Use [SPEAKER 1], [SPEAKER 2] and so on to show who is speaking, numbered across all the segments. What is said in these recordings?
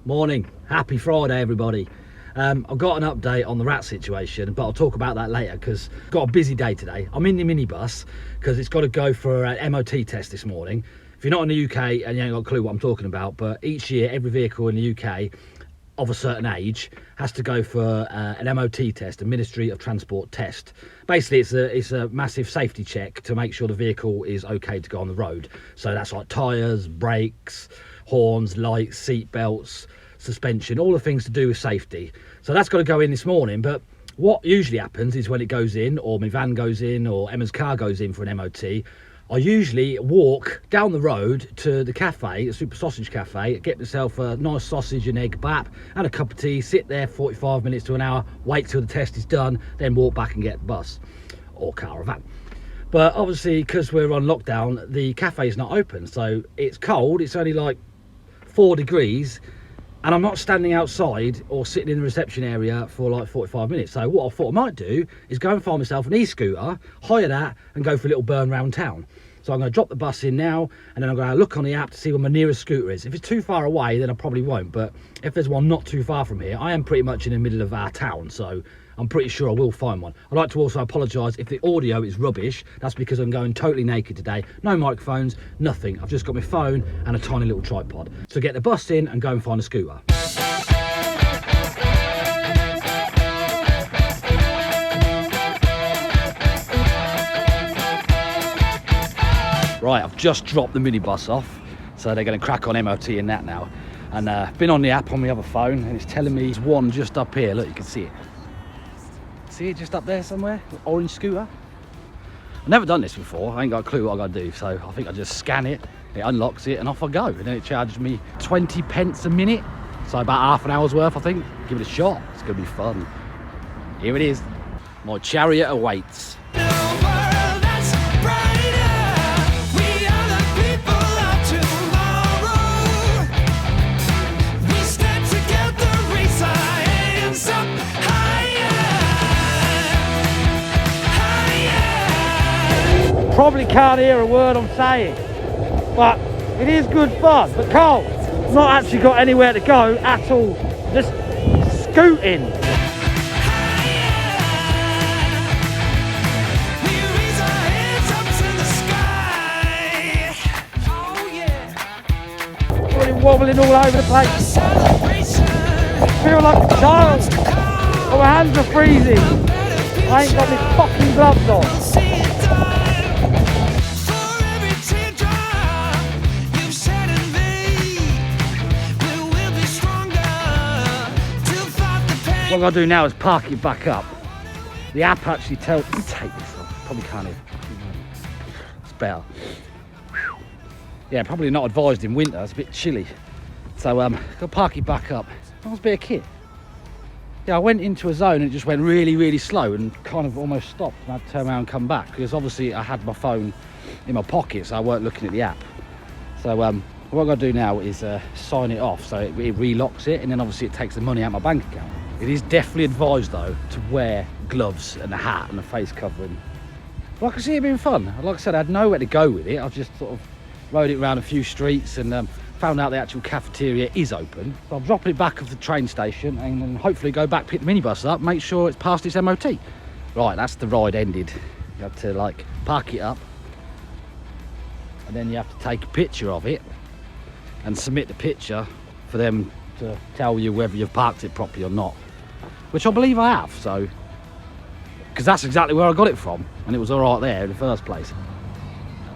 [SPEAKER 1] Morning, happy Friday everybody. I've got an update on the rat situation, but I'll talk about that later because I've got a busy day today. I'm in the minibus because it's got to go for an M.O.T test this morning. If you're not in the UK and you ain't got a clue what I'm talking about, but each year every vehicle in the UK of a certain age has to go for an M.O.T test, a Ministry of Transport test. Basically it's a massive safety check to make sure the vehicle is okay to go on the road. So that's like tyres, brakes, horns, lights, seat belts, suspension, all the things to do with safety. So that's got to go in this morning. But what usually happens is when it goes in, or my van goes in, or Emma's car goes in for an MOT, I usually walk down the road to the cafe, the Super Sausage Cafe, get myself a nice sausage and egg bap and a cup of tea, sit there 45 minutes to an hour, wait till the test is done, then walk back and get the bus or car or van. But obviously, because we're on lockdown, the cafe is not open, so it's cold. It's only like 4 degrees, and I'm not standing outside or sitting in the reception area for like 45 minutes. So what I thought I might do is go and find myself an e-scooter, hire that, and go for a little burn round town. So I'm going to drop the bus in now, and then I'm going to look on the app to see where my nearest scooter is. If it's too far away, then I probably won't. But if there's one not too far from here, I am pretty much in the middle of our town, so I'm pretty sure I will find one. I'd like to also apologise if the audio is rubbish. That's because I'm going totally naked today. No microphones, nothing. I've just got my phone and a tiny little tripod. So get the bus in and go and find a scooter. Right, I've just dropped the minibus off, so they're going to crack on MOT in that now. And been on the app on my other phone, and it's telling me there's one just up here. Look, you can see it. See it just up there somewhere? Orange scooter. I've never done this before. I ain't got a clue what I got to do, so I think I just scan it, it unlocks it, and off I go. And then it charges me 20 pence a minute, so about half an hour's worth, I think. Give it a shot. It's going to be fun. Here it is. My chariot awaits. Probably can't hear a word I'm saying, but it is good fun. But Carl, not actually got anywhere to go at all, just scooting. Really wobbling all over the place. I feel like a child. Oh, my hands are freezing. I ain't got my fucking gloves on. What I'm going to do now is park it back up. The app actually tells... Let me take this off. Probably can't hear. It's better. Yeah, probably not advised in winter. It's a bit chilly. So, got to park it back up. Nice bit of kit. Yeah, I went into a zone and it just went really, really slow and kind of almost stopped. And I had to turn around and come back because obviously I had my phone in my pocket, so I weren't looking at the app. So, what I've got to do now is sign it off. So it relocks it, and then obviously it takes the money out of my bank account. It is definitely advised though to wear gloves and a hat and a face covering. But I can see it being fun. Like I said, I had nowhere to go with it. I just sort of rode it around a few streets and found out the actual cafeteria is open. So I'll drop it back at the train station and then hopefully go back, pick the minibus up, make sure it's past its MOT. Right, that's the ride ended. You have to like park it up, and then you have to take a picture of it and submit the picture for them to tell you whether you've parked it properly or not. Which I believe I have, so, because that's exactly where I got it from, and it was all right there in the first place.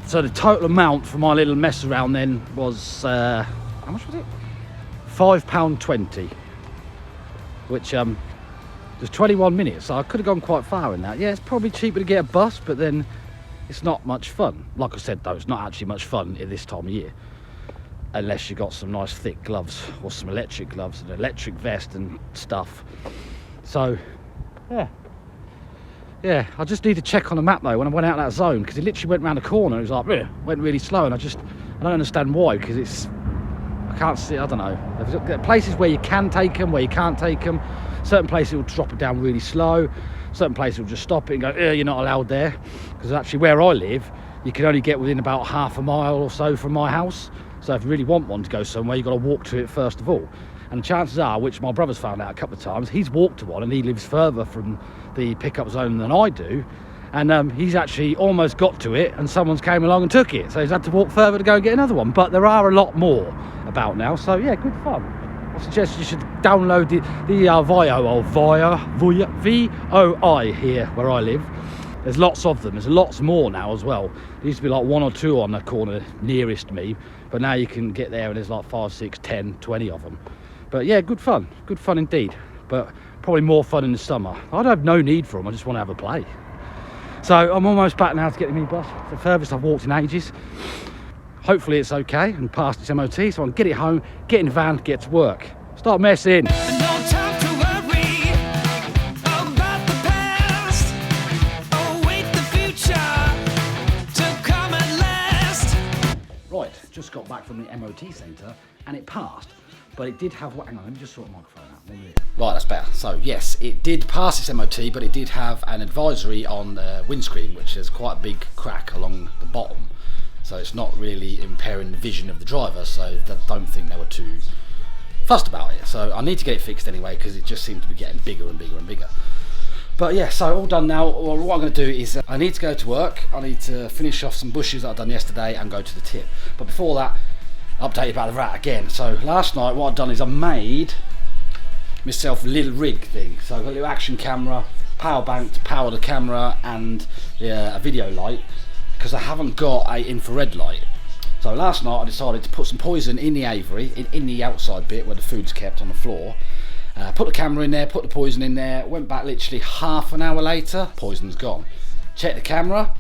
[SPEAKER 1] So the total amount for my little mess around then was, how much was it? £5.20, which was 21 minutes, so I could have gone quite far in that. Yeah, it's probably cheaper to get a bus, but then it's not much fun. Like I said though, it's not actually much fun at this time of year. Unless you got some nice thick gloves or some electric gloves and an electric vest and stuff. So, yeah, I just need to check on the map though when I went out of that zone, because it literally went around the corner. It was like, went really slow, and I don't understand why, because I can't see, I don't know. There's places where you can take them, where you can't take them. Certain places will drop it down really slow. Certain places will just stop it and go, you're not allowed there. Because actually where I live, you can only get within about half a mile or so from my house. So if you really want one to go somewhere, you've got to walk to it first of all. And And chances are, which my brother's found out a couple of times, he's walked to one and he lives further from the pickup zone than I do. And he's actually almost got to it and someone's came along and took it. So he's had to walk further to go and get another one. But there are a lot more about now. So yeah, good fun. I suggest you should download the VOI here where I live. There's lots of them. There's lots more now as well. There used to be like 1 or 2 on the corner nearest me. But now you can get there and there's like 5, 6, 10, 20 of them. But yeah, good fun indeed. But probably more fun in the summer. I'd have no need for them, I just want to have a play. So I'm almost back now to get the minibus. It's the furthest I've walked in ages. Hopefully it's okay and past its MOT, so I can get it home, get in the van, get to work. Start messing. Right, just got back from the MOT centre and it passed. But it did have, hang on, let me just sort the microphone out. Right, that's better. So yes, it did pass its MOT, but it did have an advisory on the windscreen, which is quite a big crack along the bottom. So it's not really impairing the vision of the driver, so I don't think they were too fussed about it. So I need to get it fixed anyway, because it just seemed to be getting bigger and bigger and bigger. But yeah, so all done now. Well, what I'm going to do is I need to go to work. I need to finish off some bushes that I've done yesterday and go to the tip. But before that, update about the rat again. So last night what I've done is I made myself a little rig thing. So I've got a little action camera, power bank to power the camera, and a video light, because I haven't got a infrared light. So last night I decided to put some poison in the aviary, in the outside bit where the food's kept on the floor. Put the camera in there, put the poison in there, went back literally half an hour later, poison's gone. Check the camera.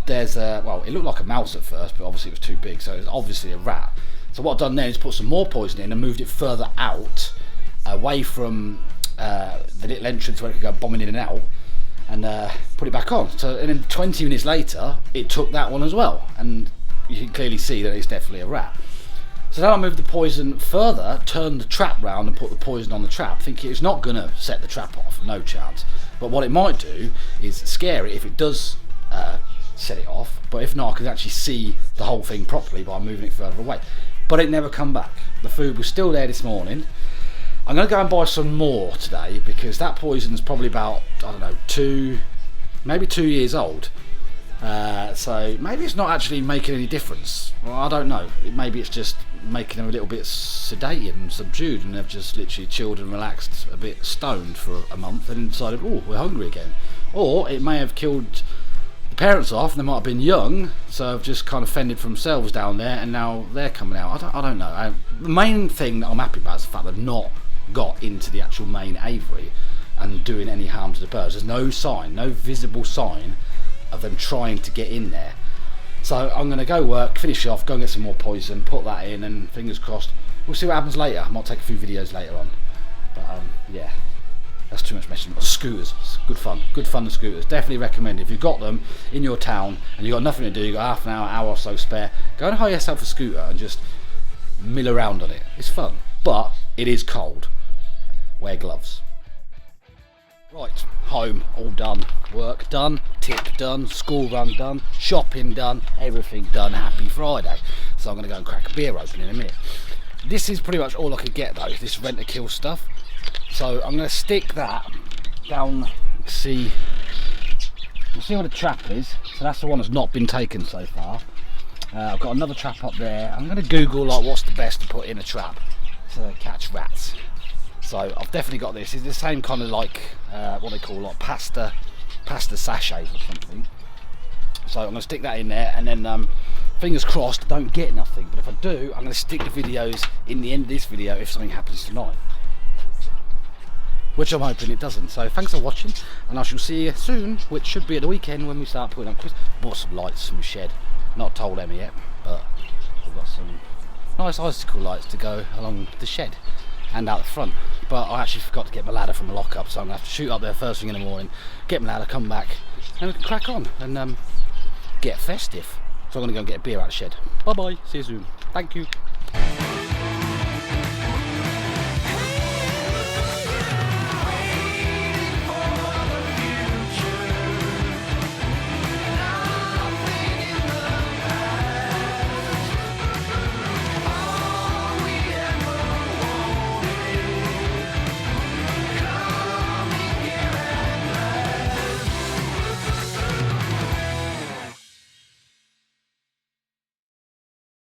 [SPEAKER 1] There's well, it looked like a mouse at first, but obviously it was too big, so it's obviously a rat. So what I've done then is put some more poison in and moved it further out, away from the little entrance where it could go bombing in and out, and put it back on. So, and then 20 minutes later, it took that one as well, and you can clearly see that it's definitely a rat. So then I moved the poison further, turned the trap round and put the poison on the trap, thinking it's not going to set the trap off, no chance. But what it might do is scare it if it does set it off, but if not, I could actually see the whole thing properly by moving it further away. But it never come back. The food was still there this morning. I'm going to go and buy some more today, because that poison's probably about, I don't know, maybe 2 years old. So maybe it's not actually making any difference. Well, I don't know. Maybe it's just making them a little bit sedated and subdued, and they've just literally chilled and relaxed, a bit stoned for a month, and decided, oh, we're hungry again. Or it may have killed the parents off, and they might have been young, so have just kind of fended for themselves down there, and now they're coming out. I don't know. The main thing that I'm happy about is the fact they've not got into the actual main aviary and doing any harm to the birds. There's no sign, no visible sign of them trying to get in there. So I'm going to go work, finish off, go and get some more poison, put that in, and fingers crossed, we'll see what happens later. I might take a few videos later on. But yeah, that's too much mention. Scooters, good fun the scooters. Definitely recommend it. If you've got them in your town and you've got nothing to do, you've got half an hour or so spare, go and hire yourself a scooter and just mill around on it. It's fun, but it is cold. Wear gloves. Right, home, all done, work done, tip done, school run done, shopping done, everything done. Happy Friday. So I'm going to go and crack a beer open in a minute. This is pretty much all I could get though, this rent-a-kill stuff. So I'm going to stick that down, see where the trap is. So that's the one that's not been taken so far. I've got another trap up there. I'm going to Google like what's the best to put in a trap to catch rats. So I've definitely got this. It's the same kind of like what they call like pasta sachets or something. So I'm going to stick that in there, and then fingers crossed I don't get nothing. But if I do, I'm going to stick the videos in the end of this video if something happens tonight, which I'm hoping it doesn't. So thanks for watching, and I shall see you soon, which should be at the weekend when we start putting on Christmas. Bought some lights from the shed. Not told Emma yet, but we've got some nice icicle lights to go along the shed and out the front. But I actually forgot to get my ladder from the lock-up, so I'm going to have to shoot up there first thing in the morning, get my ladder, come back, and we can crack on and get festive. So I'm going to go and get a beer out of the shed. Bye bye, see you soon. Thank you.